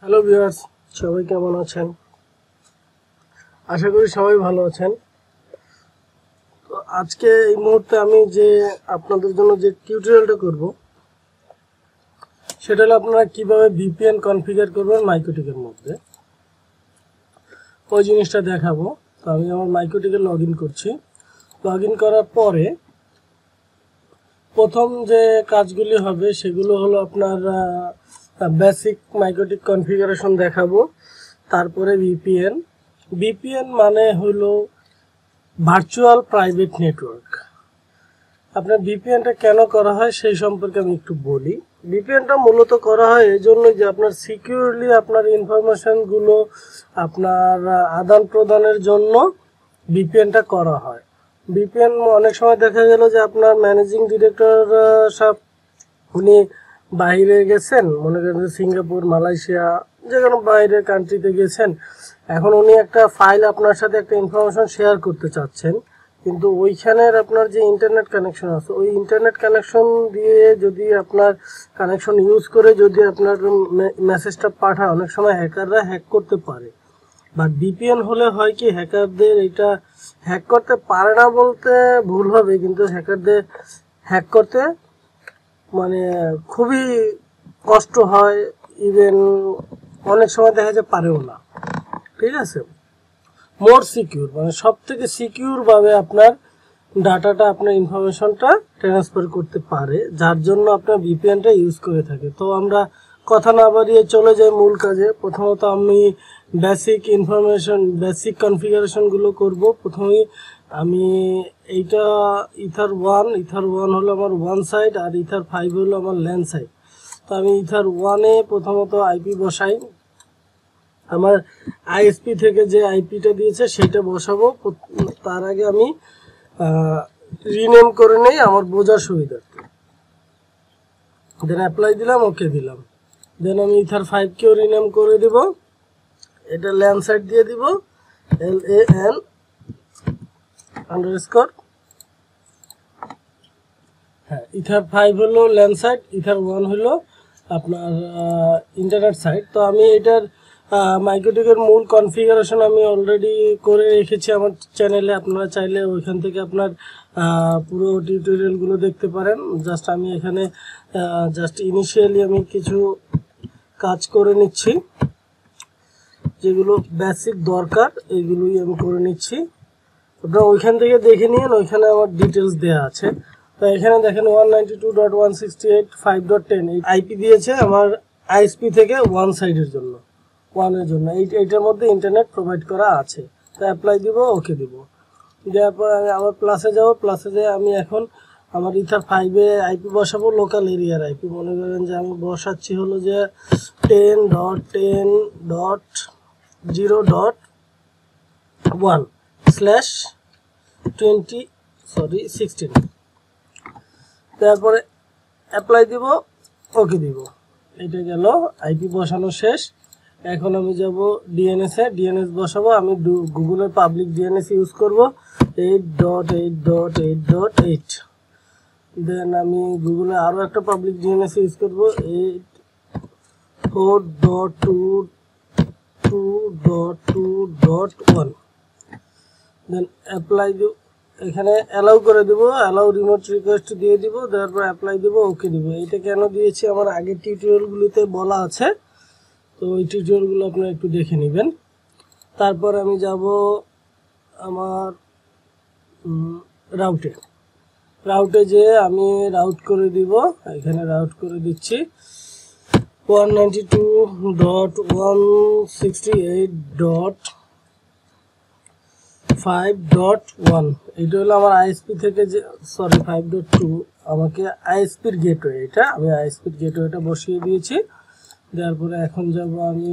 Hello viewers, সবাই কেমন আছেন? আশা করি সবাই ভালো আছেন। তো আজকে এই মুহূর্তে আমি যে আপনাদের জন্য যে টিউটোরিয়ালটা করব সেটা হলো আপনারা কিভাবে ভিপিএন কনফিগার করবেন মাইক্রোটিকের মধ্যে, ওই জিনিসটা দেখাবো। তো আমি আমার মাইক্রোটিকে লগ ইন করছি। লগ ইন করার পরে প্রথম যে কাজগুলি হবে সেগুলো হলো আপনার বেসিক মাইক্রোটিক কনফিগারেশন দেখাবো, তারপরে ভিপিএন মানে হলো ভার্চুয়াল প্রাইভেট নেটওয়ার্ক। আপনার ভিপিএনটা কেন করা হয় সেই সম্পর্কে আমি একটু বলি। ভিপিএনটা মূলত করা হয় এই জন্যই যে আপনার সিকিউরলি আপনার ইনফরমেশনগুলো আপনার আদান প্রদানের জন্য ভিপিএনটা করা হয়। ভিপিএন অনেক সময় দেখা গেল যে আপনার ম্যানেজিং ডিরেক্টর সব উনি বাইরে গেছেন, মনে করেন সিঙ্গাপুর, মালয়েশিয়া, যে কোনো বাইরের কান্ট্রিতে গেছেন। এখন উনি একটা ফাইল আপনার সাথে একটা ইনফরমেশন শেয়ার করতে চাচ্ছেন, কিন্তু ওইখানের আপনার যে ইন্টারনেট কানেকশন আছে ওই ইন্টারনেট কানেকশন দিয়ে যদি আপনার কানেকশন ইউজ করে যদি আপনার মেসেজটা পাঠায়, অনেক সময় হ্যাকাররা হ্যাক করতে পারে। বাট ভিপিএন হলে হয় কি, হ্যাকারদের এটা হ্যাক করতে পারে না বলতে ভুল হবে, কিন্তু হ্যাকারদের হ্যাক করতে মানে খুবই কষ্ট হয়, ইভেন অনেক সময় দেখা যায় পারেও না। ঠিক আছে, মোর সিকিউর মানে সব থেকে সিকিউর ভাবে আপনার ডাটাটা, আপনার ইনফরমেশনটা ট্রান্সফার করতে পারে, যার জন্য আপনার ভিপিএনটা ইউজ করে থাকে। তো আমরা কথা না বাড়িয়ে চলে যাই মূল কাজে। প্রথমত আমি বেসিক কনফিগারেশনগুলো করব। প্রথমেই আমি এইটা ইথার ওয়ান হলো আমার ওয়ান সাইড, আর ইথার 5 হলো আমার ল্যান সাইড। তো আমি ইথার 1-এ প্রথমত আইপি বসাই। আমার আইএসপি থেকে যে আইপিটা দিয়েছে সেটা বসাবো। তার আগে আমি রিনেম করে নেই আমার বোঝার সুবিধার্থে। দেন অ্যাপ্লাই দিলাম, ওকে দিলাম। দেন আমি ইথার 5কেও রিনেম করে দিব। এটা ল্যান সাইড দিয়ে দিব, LAN আন্ডারস্কোর। হ্যাঁ, ইথার 5 হলো ল্যান সাইড, ইথার 1 হলো আপনার ইন্টারনেট সাইট। তো আমি এটার মাইক্রোটিকের মূল কনফিগারেশন আমি অলরেডি করে রেখেছি আমার চ্যানেলে। আপনারা চাইলে ওইখান থেকে আপনার পুরো টিউটোরিয়ালগুলো দেখতে পারেন। জাস্ট আমি এখানে ইনিশিয়ালি আমি কিছু কাজ করে নিচ্ছি, যেগুলো বেসিক দরকার এইগুলোই আমি করে নিচ্ছি। আপনারা ওইখান থেকে দেখে নিন, ওইখানে আমার ডিটেলস দেওয়া আছে। তো এখানে দেখেন 192.168.5.10 আইপি দিয়েছে আমার আইএসপি থেকে ওয়ান সাইডের জন্য, ওয়ানের জন্য। এইটার মধ্যে ইন্টারনেট প্রোভাইড করা আছে। তো অ্যাপ্লাই দিব, ওকে দিব। দেওয়ার পর আমি আবার প্লাসে যাব। প্লাসে যেয়ে আমি এখন আমার ইথার 5-এ আইপি বসাবো, লোকাল এরিয়ার আইপি। মনে করেন যে আমি বসাচ্ছি হলো যে 10.10.0.1/16। তারপরে অ্যাপ্লাই দিব, ওকে দিব। এটা গেল, আইপি বসানো শেষ। এখন আমি যাব ডিএনএস বসাবো। আমি গুগলের পাবলিক ডিএনএস ইউজ করব 8.8.8.8। দেন আমি গুগলে আরও একটা পাবলিক ডিএনএস ইউজ করব 8.4.2.2.1। দেন অ্যাপ্লাই দিব, এখানে অ্যালাউ করে দেবো, অ্যালাউ রিমোট রিকোয়েস্ট দিয়ে দিব। দেওয়ার পর অ্যাপ্লাই দেবো, ওকে দিব। এটা কেন দিয়েছি আমার আগের টিউটোরিয়ালগুলিতে বলা আছে, তো ওই টিউটোরিয়ালগুলো আপনারা একটু দেখে নেবেন। তারপর আমি যাব আমার রাউটে যে আমি রাউট করে দিব। এখানে রাউট করে দিচ্ছি 192.168.5.1। এটা হলো আমার আইএসপি থেকে যে 5.2 আমাকে আইএসপির গেটওয়ে, এটা আমি আইএসপির গেটওয়েটা বসিয়ে দিয়েছি। দেওয়ার পরে এখন যাব আমি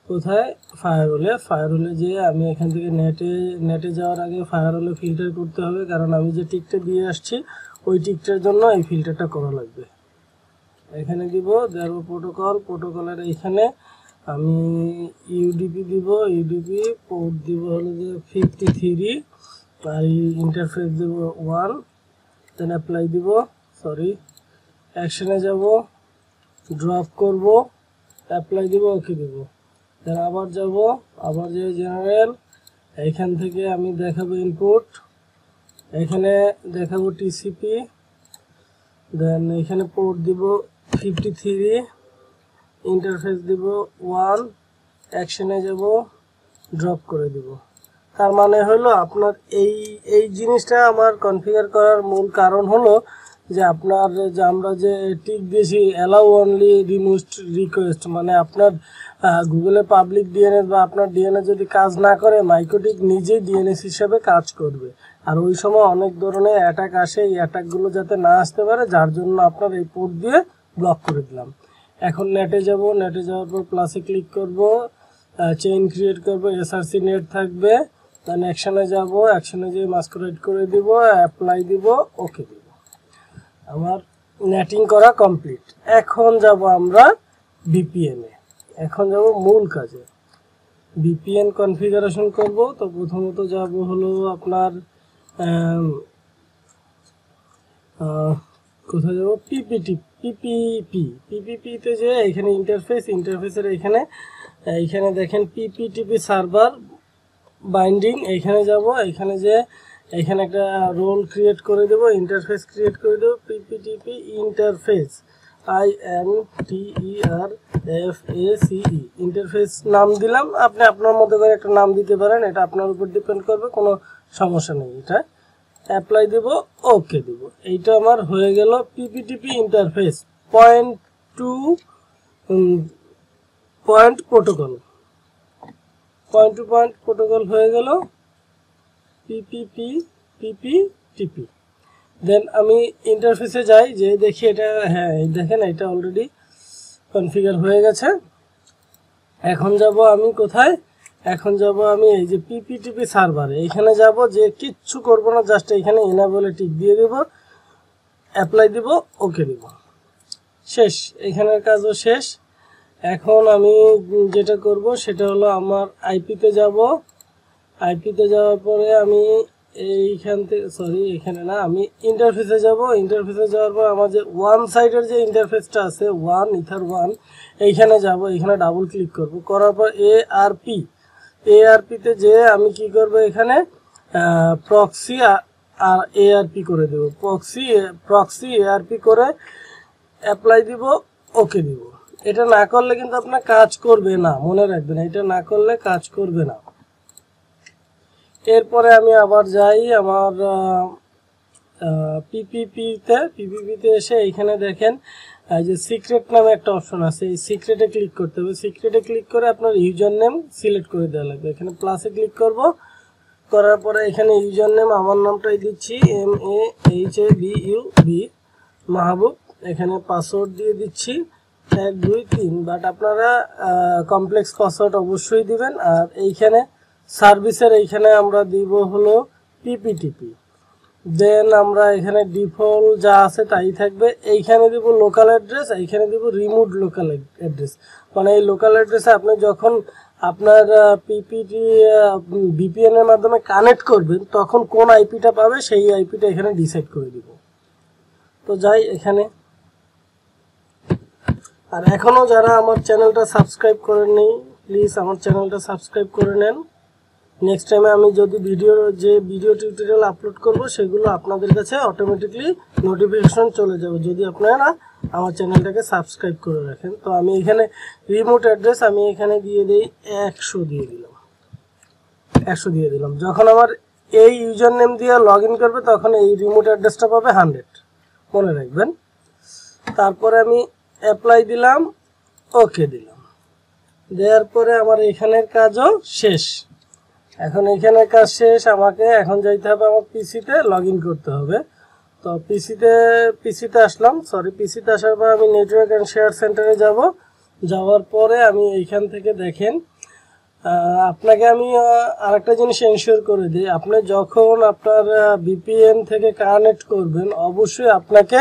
কোথায়, ফায়ারহোলে যে আমি এখান থেকে নেটে যাওয়ার আগে ফায়ারহোলে ফিল্টার করতে হবে, কারণ আমি যে টিকটা দিয়ে আসছি ওই টিকটার জন্য এই ফিল্টারটা করা লাগবে। এখানে দিব, দেওয়ার প্রোটোকলের এখানে আমি ইউডিপি দিব, ইউডিপি পোর্ট দিব হলো যে 53, আর ইন্টারফেস দেব 1। দেন অ্যাপ্লাই দিব, অ্যাকশনে যাব, ড্রপ করব, অ্যাপ্লাই দিব, ওকে দিব। দেন আবার যাব, আবার যে জেনারেল, এইখান থেকে আমি দেখাবো ইনপুট, এখানে দেখাবো টিসিপি, দেন এখানে পোর্ট দিব 53, ইন্টারফেস দিব 1, অ্যাকশনে যাব, ড্রপ করে দিব। তার মানে হলো আপনার এই জিনিসটা আমার কনফিগার করার মূল কারণ হলো যে আপনার যে আমরা যে টিক দিয়েছি অ্যালাউ অনলি রিমুভড রিকোয়েস্ট, মানে আপনার গুগলে পাবলিক ডিএনএস বা আপনার ডিএনএস যদি কাজ না করে মাইক্রোটিক নিজেই ডিএনএস হিসেবে কাজ করবে। আর ওই সময় অনেক ধরনের অ্যাটাক আসে, এই অ্যাটাকগুলো যাতে না আসতে পারে যার জন্য আপনার এই পোর্ট দিয়ে ব্লক করে দিলাম। এখন নেটে যাব, নেটে যাওয়ার পর প্লাসে ক্লিক করব, চেইন ক্রিয়েট করব, এসআরসি নেট থাকবে, দেন অ্যাকশনে যাব, অ্যাকশনে যেয়ে মাস্কুরেট করে দিব, অ্যাপ্লাই দিব, ওকে দিব। আমার নেটিং করা কমপ্লিট। এখন যাব আমরা ভিপিএনে, এখন যাব মূল কাজে। ভিপিএন কনফিগারেশন করব। তো প্রথমত যাব হলো আপনার কোথায় যাব, পিপিপিতে যে এখানে ইন্টারফেসের এইখানে দেখেন পিপিটিপি সার্ভার বাইন্ডিং, এইখানে যাব, এইখানে যে এখানে একটা রোল ক্রিয়েট করে দেব, ইন্টারফেস ক্রিয়েট করে দেব, পিপিটিপি ইন্টারফেস, INTERFACE ইন্টারফেস নাম দিলাম। আপনি আপনার মতো করে একটা নাম দিতে পারেন, এটা আপনার উপর ডিপেন্ড করবে, কোনো সমস্যা নেই। এটা অ্যাপ্লাই দেব, ওকে দেব। এইটা আমার হয়ে গেল পিপিটিপি ইন্টারফেস পয়েন্ট প্রোটোকল হয়ে গেল পিপিটিপি। দেন আমি ইন্টারফেসে যাই, যে দেখি এটা, হ্যাঁ দেখেন এটা অলরেডি কনফিগার হয়ে গেছে। এখন যাব আমি কোথায়, এখন যাব আমি এই যে পিপিটিপি সার্ভারে, এইখানে যাব, যে কিচ্ছু করব না, জাস্ট এইখানে এনাবলে টিক দিয়ে দেব, অ্যাপ্লাই দিব, ওকে দিব, শেষ। এখানের কাজও শেষ। এখন আমি যেটা করব সেটা হলো আমার আইপিতে যাব, আইপিতে যাওয়ার পরে আমি এইখান থেকে, সরি এখানে না, আমি ইন্টারফেসে যাব, ইন্টারফেসে যাওয়ার পর আমার যে ওয়ান সাইডের যে ইন্টারফেসটা আছে ইথার1, এইখানে যাব, এইখানে ডাবল ক্লিক করব, করার পর এআরপিতে যে আমি কি করব, এখানে প্রক্সি আর এআরপি করে দেব, প্রক্সি এআরপি করে অ্যাপ্লাই দিব, ওকে দিব। এটা না করলে কিন্তু আপনার কাজ করবে না, মনে রাখবেন, এটা না করলে কাজ করবে না। এরপরে আমি আবার যাই আমার পিপিপিতে এসে এইখানে দেখেন যে সিক্রেট নামে একটা অপশন আছে, এই সিক্রেটে ক্লিক করতে হবে। সিক্রেটে ক্লিক করে আপনার ইউজার নেম সিলেক্ট করে দেওয়া লাগবে। এখানে প্লাসে ক্লিক করব, করার পরে এখানে ইউজার নেম আমার নামটাই দিচ্ছি, MAHABUB মাহবুব। এখানে পাসওয়ার্ড দিয়ে দিচ্ছি 1 2 3, বাট আপনারা কমপ্লেক্স পাসওয়ার্ড অবশ্যই দিবেন। আর এইখানে সার্ভিসের এইখানে আমরা দিব হলো পিপিটিপি। দেন আমরা এখানে ডিফল্ট যা আছে তাই থাকবে। এইখানে দিব লোকাল অ্যাড্রেস, এইখানে দিব রিমোট লোকাল অ্যাড্রেস, মানে এই লোকাল অ্যাড্রেসে আপনি যখন আপনার ভিপিএন এর মাধ্যমে কানেক্ট করবেন তখন কোন আইপিটা পাবে সেই আইপিটা এখানে ডিসাইড করে দিব। তো যাই এখানে, আর এখনো যারা আমার চ্যানেলটা সাবস্ক্রাইব করেননি প্লিজ আমার চ্যানেলটা সাবস্ক্রাইব করে নেন। নেক্সট টাইমে আমি যদি ভিডিও টিউটোরিয়াল আপলোড করব সেগুলো আপনাদের কাছে অটোমেটিকলি নোটিফিকেশন চলে যাবে যদি আপনারা আমার চ্যানেলটাকে সাবস্ক্রাইব করে রাখেন। তো আমি এখানে রিমোট অ্যাড্রেস আমি এখানে দিয়ে দিই 100 দিয়ে দিলাম। যখন আমার এই ইউজার নেম দিয়ে লগ ইন করবে তখন এই রিমোট অ্যাড্রেসটা পাবে 100, মনে রাখবেন। তারপরে আমি অ্যাপ্লাই দিলাম, ওকে দিলাম, দেওয়ার পরে আমার এখানের কাজও শেষ। এখন এখানের কাজ শেষ, আমাকে এখন যাইতে হবে আমার পিসিতে লগ ইন করতে হবে। তো পিসিতে আসলাম, পিসিতে আসার পর আমি নেটওয়ার্ক অ্যান্ড শেয়ার সেন্টারে যাওয়ার পরে আমি এইখান থেকে দেখেন আপনাকে আমি আরেকটা জিনিস এনশিওর করে দিই, আপনি যখন আপনার ভিপিএন থেকে কানেক্ট করবেন অবশ্যই আপনাকে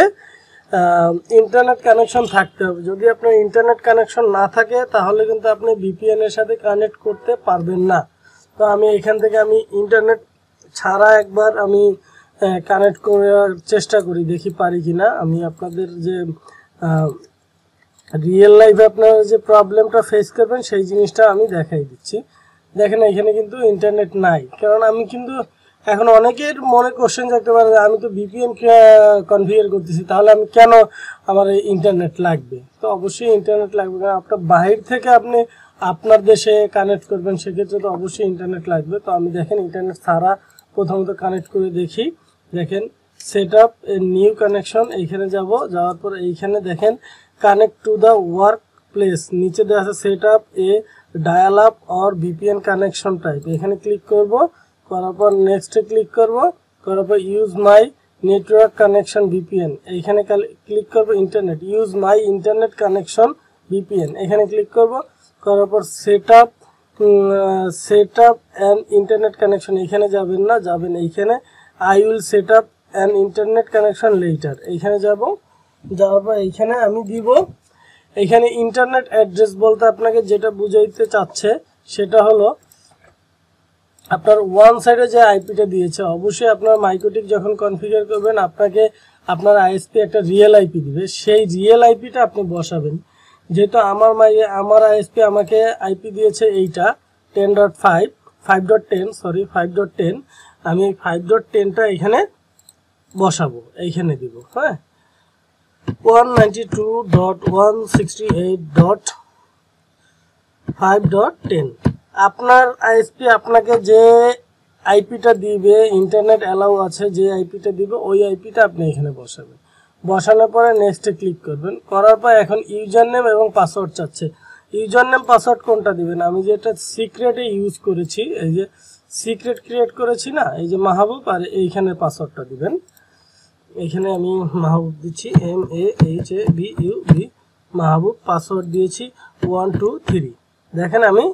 ইন্টারনেট কানেকশন থাকতে হবে। যদি আপনার ইন্টারনেট কানেকশন না থাকে তাহলে কিন্তু আপনি ভিপিএন এর সাথে কানেক্ট করতে পারবেন না। তো আমি এখান থেকে আমি ইন্টারনেট ছাড়া একবার আমি কানেক্ট করার চেষ্টা করি, দেখি পারি কিনা। আমি আপনাদের যে রিয়েল লাইফে আপনারা যে প্রবলেমটা ফেস করবেন সেই জিনিসটা আমি দেখাই দিচ্ছি। দেখেন এখানে কিন্তু ইন্টারনেট নাই, কারণ আমি কিন্তু এখন অনেকের মনে কোশ্চেন থাকতে পারে আমি তো ভিপিএন কনফিগার করতেছি, তাহলে আমি কেন আমার ইন্টারনেট লাগবে? তো অবশ্যই ইন্টারনেট লাগবে, কারণ আপনার বাহির থেকে আপনি আপনার দেশে কানেক্ট করবেন, সেক্ষেত্রে তো অবশ্যই ইন্টারনেট লাগবে। তো আমি দেখেন ইন্টারনেট ছাড়া প্রথমত কানেক্ট করে দেখি। দেখেন set up a new connection, এইখানে যাওয়ার পর এইখানে দেখেন connect to the work place, নিচে দেওয়া আছে set up A dial up or VPN connection type, এখানে ক্লিক করব, করার পর নেক্সটে ক্লিক করব, করার পর use my network connection VPN, এইখানে ক্লিক করব, internet use my internet connection VPN, এখানে ক্লিক করব, করার পর set up an internet connection, এখানে যাবেন না, যাবেন এইখানে I will set up an internet connection letter, এইখানে যাওয়ার পর এইখানে আমি দিব, এখানে ইন্টারনেট অ্যাড্রেস বলতে আপনাকে যেটা বুঝাইতে চাচ্ছে সেটা হলো আপনার ওয়ান সাইডে যে আইপিটা দিয়েছে, অবশ্যই আপনার মাইক্রোটিক যখন কনফিগার করবেন আপনাকে আপনার আইএসপি একটা রিয়েল আইপি দিবে, সেই রিয়েল আইপিটা আপনি বসাবেন। যেহেতু আমার আইএসপি আমাকে আইপি দিয়েছে এইটা 5.10, আমি 5.10টা এখানে বসাবো, এইখানে দিব। হ্যাঁ, 192.168.5.10 আপনার আইএসপি আপনাকে যে আইপিটা দিবে, ইন্টারনেট অ্যালাউ আছে যে আইপিটা দিবে, ওই আইপিটা আপনি এখানে বসাবেন। বসানোর পরে নেক্সটে ক্লিক করবেন, করার পর এখন ইউজার নেম এবং পাসওয়ার্ড চাচ্ছে। ইউজার নেম পাসওয়ার্ড কোনটা দিবেন? আমি যেটা সিক্রেটে ইউজ করেছি, এই যে সিক্রেট ক্রিয়েট করেছি না, এই যে মাহবুব, আর এইখানে পাসওয়ার্ডটা দিবেন। এখানে আমি মাহবুব দিচ্ছি, MAHABUB মাহবুব, পাসওয়ার্ড দিয়েছি 1 2 3। দেখেন আমি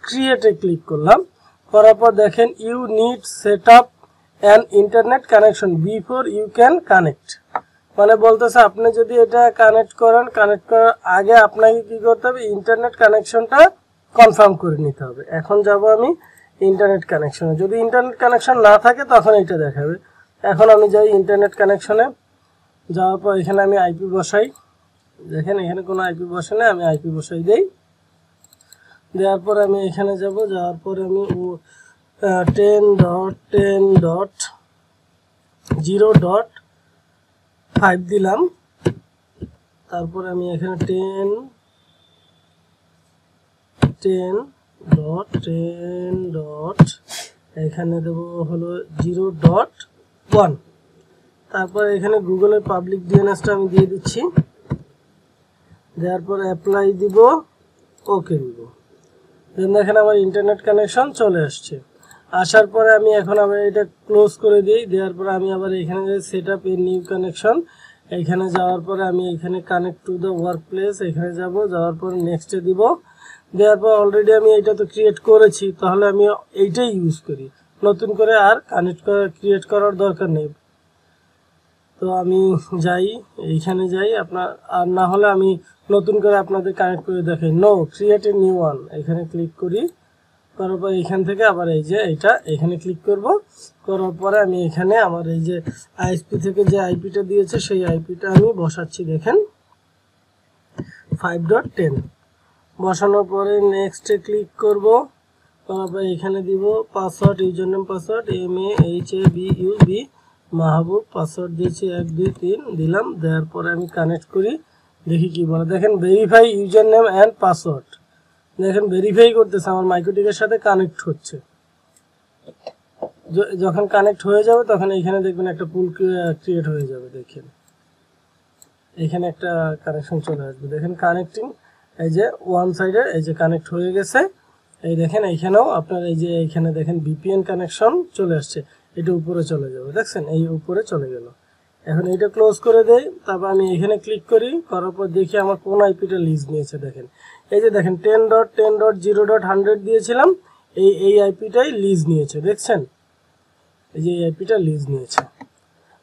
ক্রিয়েটে ক্লিক করলাম, করার পর দেখেন you need set up an internet connection before you can connect, মানে বলতেছে আপনি যদি এটা কানেক্ট করার আগে আপনাকে কি করতে হবে, ইন্টারনেট কানেকশনটা কনফার্ম করে নিতে হবে। এখন যাব আমি ইন্টারনেট কানেকশনে, যদি ইন্টারনেট কানেকশন না থাকে তখন এইটা দেখাবে। এখন আমি যাই ইন্টারনেট কানেকশনে, যাওয়ার পর এখানে আমি আইপি বসাই। দেখেন এখানে কোনো আইপি বসে না, আমি আইপি বসাই দেই। দেওয়ার পর আমি এখানে যাওয়ার পর আমি 10.10.0.5 দিলাম। তারপর আমি এখানে 10.10. এখানে দেবো হলো 0.1। তারপর এখানে গুগলের পাবলিক ডিএনএসটা আমি দিয়ে দিচ্ছি। দেওয়ার পর অ্যাপ্লাই দিব, ওকে দিব। দেন দেখেন আমার ইন্টারনেট কানেকশন চলে আসছে। আসার পরে আমি এখন আবার এটা ক্লোজ করে দিই। দেওয়ার পরে আমি আবার এখানে set up a new connection, এখানে যাওয়ার পরে আমি এখানে connect to the work place, এখানে যাওয়ার পরে নেক্সটে দিব। দেওয়ার পর অলরেডি আমি এটা তো ক্রিয়েট করেছি, তাহলে আমি এইটাই ইউজ করি, নতুন করে আর ক্রিয়েট করার দরকার নেই। তো আমি এইখানে যাই, আপনার আর না হলে আমি নতুন করে আপনাদের কানেক্ট করে দেখাই। No create a new one, এখানে ক্লিক করি, করার পর এখান থেকে আবার এই যে এইটা এখানে ক্লিক করব। করার পরে আমি এখানে আমার এই যে আইএসপি থেকে যে আইপিটা দিয়েছে সেই আইপিটা আমি বসাচ্ছি। দেখেন 5.10 বসানোর পরে নেক্সটে ক্লিক করব, করার পর এখানে দিব password, user name password MAHABUB মাহবুব, পাসওয়ার্ড দিয়েছি 1 2 3 দিলাম। দেওয়ার পরে আমি কানেক্ট করি, দেখি কি বলে। দেখেন verify user name and password, দেখেন ভেরিফাই করতেছে, আমার মাইক্রোটিকের সাথে কানেক্ট হচ্ছে। যখন কানেক্ট হয়ে যাবে তখন এইখানে দেখবেন একটা পুল ক্রিয়েট হয়ে যাবে। দেখেন এখানে একটা কানেকশন চলে আসবে। দেখেন কানেক্টিং, এই যে ওয়ান সাইডে এই যে কানেক্ট হয়ে গেছে। এই দেখেন এইখানেও আপনার এই যে এইখানে দেখেন ভিপিএন কানেকশন চলে আসছে, এটা উপরে চলে যাবে। দেখছেন এই উপরে চলে গেল। এখন এইটা ক্লোজ করে দেই, তারপর আমি এখানে ক্লিক করি, করার পর দেখি আমার কোন আইপিটা লিজ নিয়েছে। দেখেন এই যে দেখেন 10.10.0.100 দিয়েছিলাম, এই আইপিটাই লিজ নিয়েছে। দেখছেন এই যে এই আইপিটা লিজ নিয়েছে।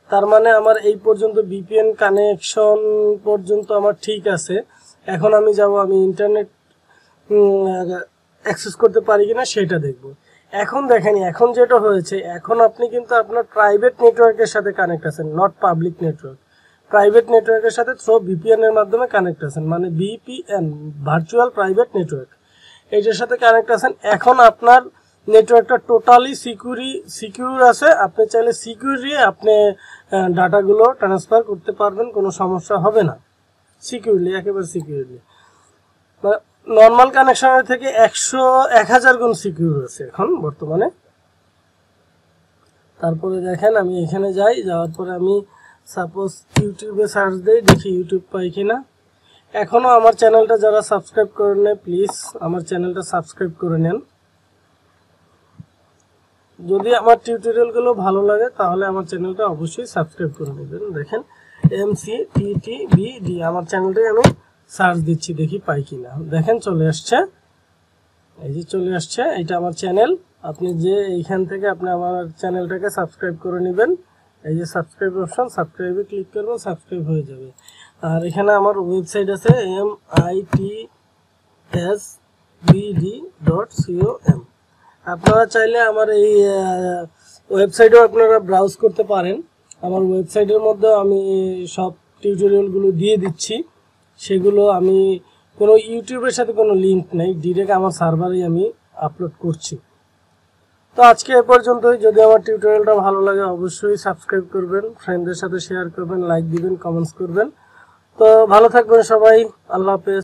তার মানে আমার এই পর্যন্ত ভিপিএন কানেকশন পর্যন্ত আমার ঠিক আছে। এখন আমি আমি ইন্টারনেট অ্যাক্সেস করতে পারি কিনা সেটা দেখব। এখন দেখেন এখন যেটা হয়েছে, এখন আপনি কিন্তু আপনার প্রাইভেট নেটওয়ার্কের সাথে কানেক্ট আছেন, নট পাবলিক নেটওয়ার্ক। প্রাইভেট নেটওয়ার্কের সাথে থ্রো ভিপিএন এর মাধ্যমে কানেক্ট আছেন, মানে ভিপিএন ভার্চুয়াল প্রাইভেট নেটওয়ার্ক, এইটার সাথে কানেক্ট আছেন। এখন আপনার নেটওয়ার্কটা টোটালি সিকিউর আছে। আপনি চাইলে সিকিউরলি আপনি ডাটাগুলো ট্রান্সফার করতে পারবেন, কোনো সমস্যা হবে না। সিকিউরলি, একেবারে সিকিউরলি, নর্মাল কানেকশনের থেকে 1000 গুণ সিকিউর আছে এখন বর্তমানে। তারপরে দেখেন আমি এখানে যাই, যাওয়ার পরে আমি সাপোজ ইউটিউবে সার্চ দিই, দেখি ইউটিউব পাই কিনা। এখনও আমার চ্যানেলটা যারা সাবস্ক্রাইব করে নেন, প্লিজ আমার চ্যানেলটা সাবস্ক্রাইব করে নেন। যদি আমার টিউটোরিয়ালগুলো ভালো লাগে তাহলে আমার চ্যানেলটা অবশ্যই সাবস্ক্রাইব করে নেবেন। দেখেন MCTTBD আমার চ্যানেলটাই আমি সার্চ দিচ্ছি, দেখি পাই কিনা। দেখেন চলে আসছে, এই যে চলে আসছে, এটা আমার চ্যানেল। আপনি যে এইখান থেকে আপনি আমার চ্যানেলটাকে সাবস্ক্রাইব করে নেবেন। এই যে সাবস্ক্রাইব অপশন, সাবস্ক্রাইবে ক্লিক করবেন, সাবস্ক্রাইব হয়ে যাবে। আর এখানে আমার ওয়েবসাইট আছে mitsbd.com। আপনারা চাইলে আমার এই ওয়েবসাইটেও আপনারা ব্রাউজ করতে পারেন। আমার ওয়েবসাইটের মধ্যে আমি সব টিউটোরিয়ালগুলো দিয়ে দিচ্ছি, সেগুলো আমি কোনো ইউটিউবের সাথে কোনো লিঙ্ক নেই, ডিরেক্ট আমার সার্ভারেই আমি আপলোড করছি। তো আজকে এ পর্যন্তই। যদি আমার টিউটোরিয়ালটা ভালো লাগে অবশ্যই সাবস্ক্রাইব করবেন, ফ্রেন্ডদের সাথে শেয়ার করবেন, লাইক দিবেন, কমেন্টস করবেন। তো ভালো থাকবেন সবাই, আল্লাহ হাফেজ।